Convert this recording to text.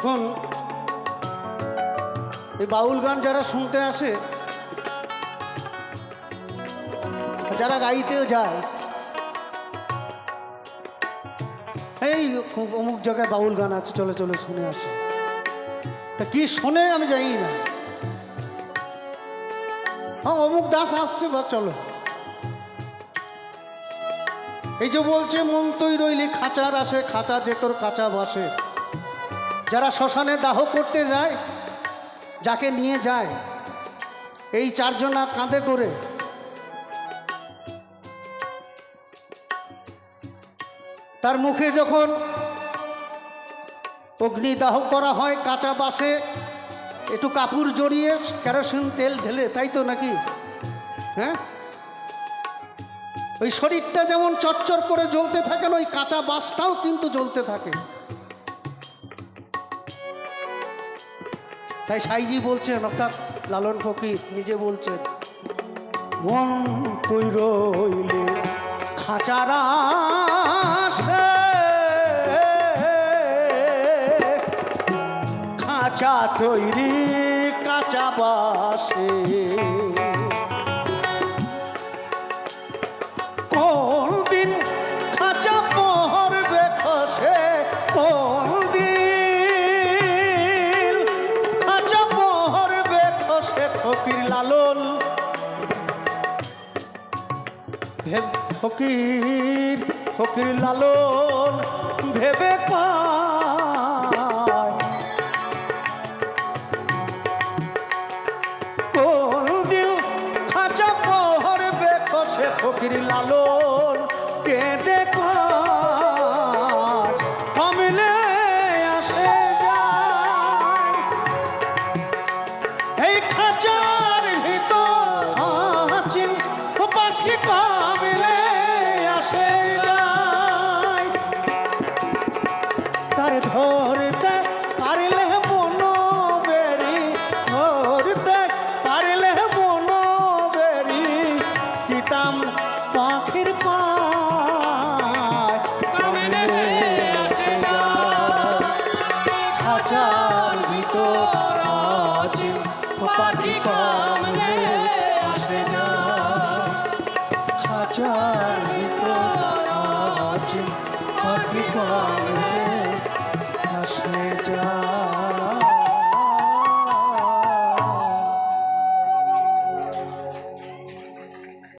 এখন এই বাউল গান যারা শুনতে আসে, যারা গাইতেও যায়, এই অমুক জায়গায় বাউল গান আছে, চলে চলে শুনে আসে। তা কি শোনে আমি জানি না। হ্যাঁ, অমুক দাস আসছে, বা চলো। এই যে বলছে মন তুই রইলি খাঁচার আসে, খাঁচা যে তোর কাঁচা বাসে। যারা শ্মশানে দাহ করতে যায়, যাকে নিয়ে যায়, এই চারজনা কাঁধে করে তার মুখে যখন অগ্নিদাহ করা হয়, কাঁচা বাসে একটু কাপড় জড়িয়ে কেরোসিন তেল ঢেলে, তাই তো নাকি? হ্যাঁ, ওই শরীরটা যেমন চচ্চর করে জ্বলতে থাকে, ওই কাঁচা বাসটাও কিন্তু জ্বলতে থাকে। তাই সাইজি বলছেন, অর্থাৎ লালন ফকির নিজে বলছেন, মন তুই রইলে খাঁচার আসে, খাঁচা তৈরি কাঁচা বাসে। কোন দিন খাঁচা পড়বে খসে, কোন দিন খাঁচা পড়বে খসে। ফকির লালন, ফকির ফকির লালন ভেবে পায়, কোন দিন খাঁচা পড়বে খসে। ফকির লালন কেঁদে পায়, কমলে আসে যায় এই খাঁচার ভিতর আছেন পাখি, কমলে আসে যায় তার ধরতে পারলে বনো বেরি, ধরতে পারলে বনো বেরি, দিতাম পাখির পায়, কমলে আসে যায় খাঁচার ভিতর আছেন পাখি, কমলে আসে যায় খাঁচার